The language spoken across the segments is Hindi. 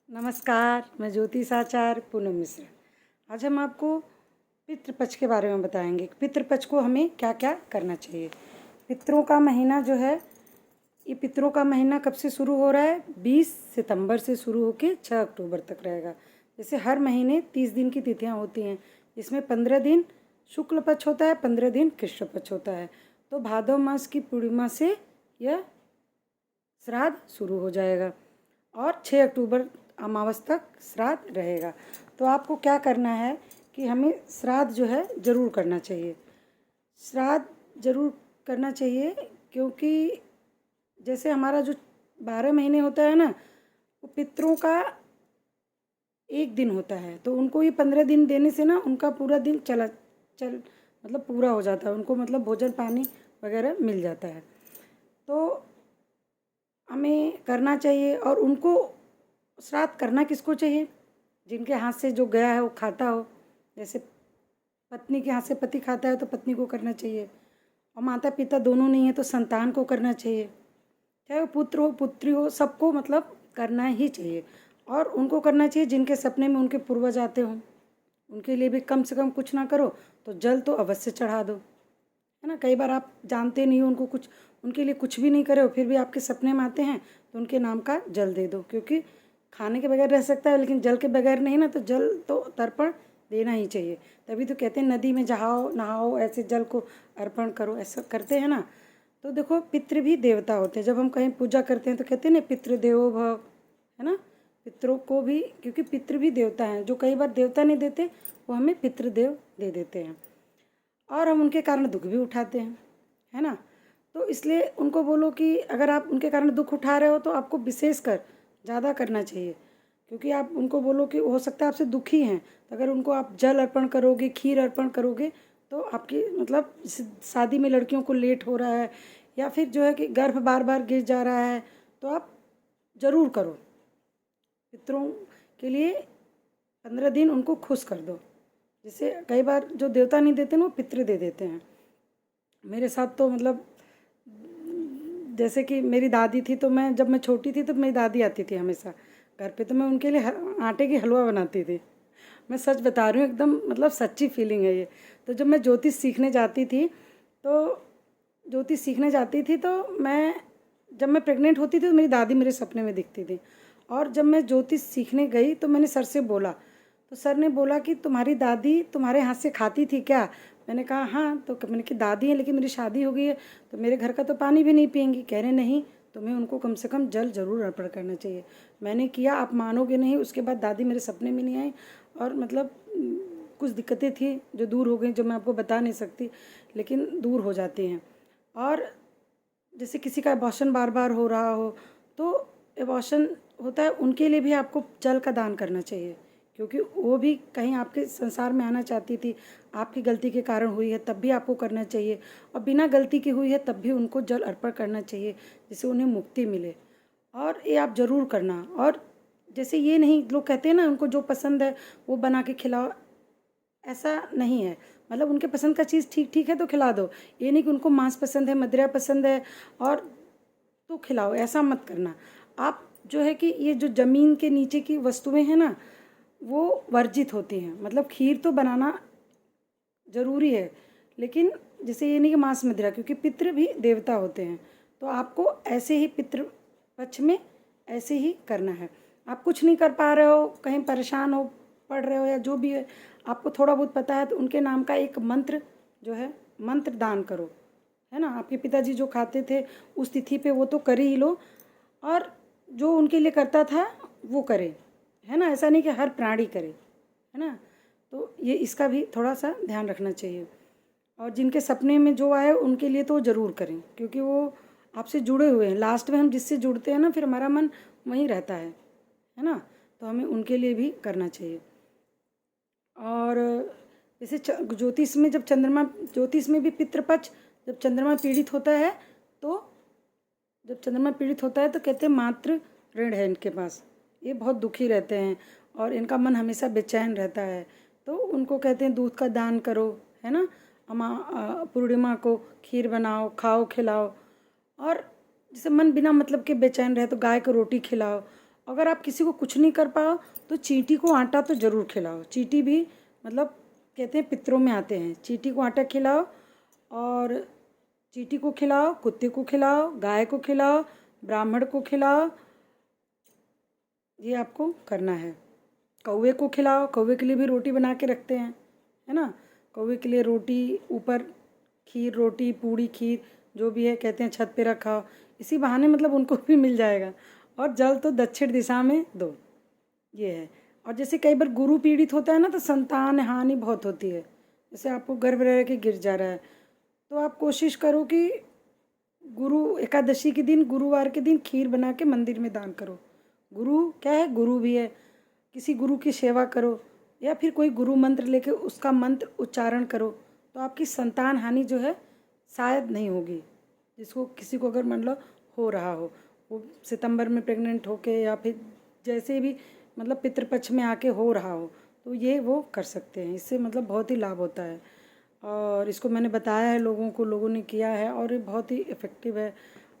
नमस्कार, मैं ज्योतिष आचार्य पूनम मिश्रा। आज हम आपको पितृपक्ष के बारे में बताएंगे। पितृपक्ष को हमें क्या क्या करना चाहिए। पितरों का महीना जो है, ये पितरों का महीना कब से शुरू हो रहा है? 20 सितंबर से शुरू होकर 6 अक्टूबर तक रहेगा। जैसे हर महीने 30 दिन की तिथियां होती हैं, इसमें 15 दिन शुक्ल पक्ष होता है, 15 दिन कृष्ण पक्ष होता है। तो भादव मास की पूर्णिमा से यह श्राद्ध शुरू हो जाएगा और 6 अक्टूबर अमावस तक श्राद्ध रहेगा। तो आपको क्या करना है कि हमें श्राद्ध जो है ज़रूर करना चाहिए। श्राद्ध ज़रूर करना चाहिए क्योंकि जैसे हमारा जो 12 महीने होता है ना, वो पितरों का एक दिन होता है, तो उनको ये 15 दिन देने से ना उनका पूरा दिन चल मतलब पूरा हो जाता है। उनको मतलब भोजन पानी वगैरह मिल जाता है। तो हमें करना चाहिए। और उनको श्राद्ध करना किसको चाहिए? जिनके हाथ से जो गया है वो खाता हो। जैसे पत्नी के हाथ से पति खाता है तो पत्नी को करना चाहिए, और माता पिता दोनों नहीं है तो संतान को करना चाहिए। चाहे वो पुत्र हो पुत्री हो, सबको मतलब करना ही चाहिए। और उनको करना चाहिए जिनके सपने में उनके पूर्वज आते हों। उनके लिए भी कम से कम कुछ ना करो तो जल तो अवश्य चढ़ा दो, है ना। कई बार आप जानते नहीं हो उनको, कुछ उनके लिए कुछ भी नहीं करे हो, फिर भी आपके सपने में आते हैं तो उनके नाम का जल दे दो। क्योंकि खाने के बगैर रह सकता है लेकिन जल के बगैर नहीं ना, तो जल तो तर्पण देना ही चाहिए। तभी तो कहते हैं नदी में जाओ नहाओ, ऐसे जल को अर्पण करो, ऐसा करते हैं ना। तो देखो, पितृ भी देवता होते हैं। जब हम कहीं पूजा करते हैं तो कहते हैं ना पितृ देवो भव, है ना। पितरों को भी, क्योंकि पितृ भी देवता हैं, जो कई बार देवता नहीं देते वो हमें पितृदेव दे देते हैं, और हम उनके कारण दुख भी उठाते हैं, है ना। तो इसलिए उनको बोलो कि अगर आप उनके कारण दुख उठा रहे हो तो आपको विशेष कर ज़्यादा करना चाहिए। क्योंकि आप उनको बोलो कि हो सकता है आपसे दुखी हैं, तो अगर उनको आप जल अर्पण करोगे, खीर अर्पण करोगे, तो आपकी मतलब शादी में लड़कियों को लेट हो रहा है, या फिर जो है कि गर्भ बार बार गिर जा रहा है, तो आप ज़रूर करो। पितरों के लिए 15 दिन उनको खुश कर दो। जैसे कई बार जो देवता नहीं देते ना, वो पितृ दे देते हैं। मेरे साथ तो मतलब जैसे कि मेरी दादी थी, तो मैं जब मैं छोटी थी तो मेरी दादी आती थी हमेशा घर पे, तो मैं उनके लिए आटे की हलवा बनाती थी। मैं सच बता रही हूँ, एकदम मतलब सच्ची फीलिंग है ये। तो जब मैं ज्योतिष सीखने जाती थी तो मैं जब मैं प्रेग्नेंट होती थी तो मेरी दादी मेरे सपने में दिखती थी। और जब मैं ज्योतिष सीखने गई तो मैंने सर से बोला, तो सर ने बोला कि तुम्हारी दादी तुम्हारे हाथ से खाती थी क्या? मैंने कहा हाँ। तो मैंने कि दादी है लेकिन मेरी शादी हो गई है तो मेरे घर का तो पानी भी नहीं पियेंगी। कह रहे नहीं, तुम्हें उनको कम से कम जल ज़रूर अर्पण करना चाहिए। मैंने किया, आप मानोगे नहीं, उसके बाद दादी मेरे सपने में नहीं आई। और मतलब कुछ दिक्कतें थी जो दूर हो गई, जो मैं आपको बता नहीं सकती, लेकिन दूर हो जाती हैं। और जैसे किसी का एबॉर्शन बार बार हो रहा हो, तो एबॉर्शन होता है, उनके लिए भी आपको जल का दान करना चाहिए। क्योंकि वो भी कहीं आपके संसार में आना चाहती थी, आपकी गलती के कारण हुई है, तब भी आपको करना चाहिए। और बिना गलती की हुई है तब भी उनको जल अर्पण करना चाहिए, जिससे उन्हें मुक्ति मिले। और ये आप ज़रूर करना। और जैसे ये नहीं, लोग कहते हैं ना उनको जो पसंद है वो बना के खिलाओ, ऐसा नहीं है। मतलब उनके पसंद का चीज़ ठीक ठीक है तो खिला दो। ये नहीं कि उनको मांस पसंद है, मदिरा पसंद है और तो खिलाओ, ऐसा मत करना। आप जो है कि ये जो ज़मीन के नीचे की वस्तुएं हैं ना, वो वर्जित होती हैं। मतलब खीर तो बनाना ज़रूरी है, लेकिन जैसे ये नहीं कि मांस मदिरा, क्योंकि पितृ भी देवता होते हैं। तो आपको ऐसे ही पितृ पक्ष में ऐसे ही करना है। आप कुछ नहीं कर पा रहे हो, कहीं परेशान हो, पढ़ रहे हो या जो भी है, आपको थोड़ा बहुत पता है, तो उनके नाम का एक मंत्र जो है, मंत्र दान करो, है ना। आपके पिताजी जो खाते थे उस तिथि पे वो तो कर ही लो, और जो उनके लिए करता था वो करे, है ना। ऐसा नहीं कि हर प्राणी करे, है ना। तो ये इसका भी थोड़ा सा ध्यान रखना चाहिए। और जिनके सपने में जो आए उनके लिए तो ज़रूर करें, क्योंकि वो आपसे जुड़े हुए हैं। लास्ट में हम जिससे जुड़ते हैं ना, फिर हमारा मन वहीं रहता है ना। तो हमें उनके लिए भी करना चाहिए। और जैसे ज्योतिष में ज्योतिष में भी पितृपक्ष, जब चंद्रमा पीड़ित होता है तो कहते हैं मातृ ऋण है इनके पास, ये बहुत दुखी रहते हैं और इनका मन हमेशा बेचैन रहता है। तो उनको कहते हैं दूध का दान करो, है ना। पूर्णिमा को खीर बनाओ, खाओ, खिलाओ। और जैसे मन बिना मतलब के बेचैन रहे तो गाय को रोटी खिलाओ। अगर आप किसी को कुछ नहीं कर पाओ तो चींटी को आटा तो ज़रूर खिलाओ। चींटी भी मतलब कहते हैं पितरों में आते हैं। चींटी को आटा खिलाओ, और चींटी को खिलाओ, कुत्ते को खिलाओ, गाय को खिलाओ, ब्राह्मण को खिलाओ, ये आपको करना है। कौवे को खिलाओ, कौवे के लिए भी रोटी बना के रखते हैं, है ना। कौवे के लिए रोटी, ऊपर खीर, रोटी, पूड़ी, खीर जो भी है, कहते हैं छत पे रखाओ। इसी बहाने मतलब उनको भी मिल जाएगा। और जल तो दक्षिण दिशा में दो, ये है। और जैसे कई बार गुरु पीड़ित होता है ना, तो संतान हानि बहुत होती है। जैसे आपको गर्भ रह के गिर जा रहा है, तो आप कोशिश करो कि गुरु एकादशी के दिन, गुरुवार के दिन खीर बना के मंदिर में दान करो। गुरु क्या है, गुरु भी है। किसी गुरु की सेवा करो, या फिर कोई गुरु मंत्र लेके उसका मंत्र उच्चारण करो, तो आपकी संतान हानि जो है शायद नहीं होगी। जिसको किसी को अगर मान लो हो रहा हो, वो सितंबर में प्रेग्नेंट होके या फिर जैसे भी मतलब पितृपक्ष में आके हो रहा हो, तो ये वो कर सकते हैं। इससे मतलब बहुत ही लाभ होता है। और इसको मैंने बताया है लोगों को, लोगों ने किया है, और ये बहुत ही इफ़ेक्टिव है।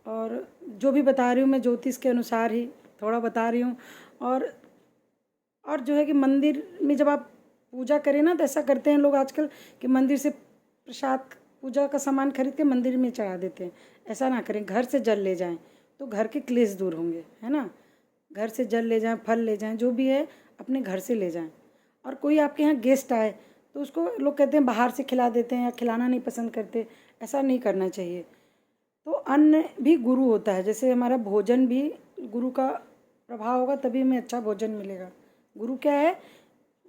और जो भी बता रही हूँ मैं ज्योतिष के अनुसार ही थोड़ा बता रही हूँ। और जो है कि मंदिर में जब आप पूजा करें ना, तो ऐसा करते हैं लोग आजकल कि मंदिर से प्रसाद, पूजा का सामान खरीद के मंदिर में चढ़ा देते हैं। ऐसा ना करें, घर से जल ले जाएं, तो घर के क्लेश दूर होंगे, है ना। घर से जल ले जाएं, फल ले जाएं, जो भी है अपने घर से ले जाएं। और कोई आपके यहाँ गेस्ट आए तो उसको लोग कहते हैं बाहर से खिला देते हैं या खिलाना नहीं पसंद करते, ऐसा नहीं करना चाहिए। तो अन्न भी गुरु होता है। जैसे हमारा भोजन भी गुरु का प्रभाव होगा, तभी हमें अच्छा भोजन मिलेगा। गुरु क्या है,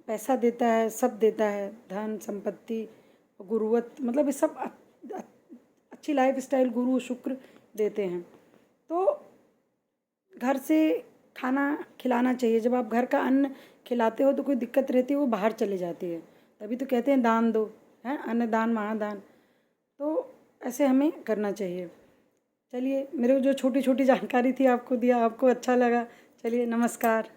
पैसा देता है, सब देता है, धन संपत्ति, गुरुवत, मतलब ये सब अच्छी लाइफ स्टाइल गुरु शुक्र देते हैं। तो घर से खाना खिलाना चाहिए। जब आप घर का अन्न खिलाते हो तो कोई दिक्कत रहती है, वो बाहर चली जाती है। तभी तो कहते हैं दान दो, है अन्नदान महादान। तो ऐसे हमें करना चाहिए। चलिए, मेरे को जो छोटी छोटी जानकारी थी आपको दिया, आपको अच्छा लगा। चलिए, नमस्कार।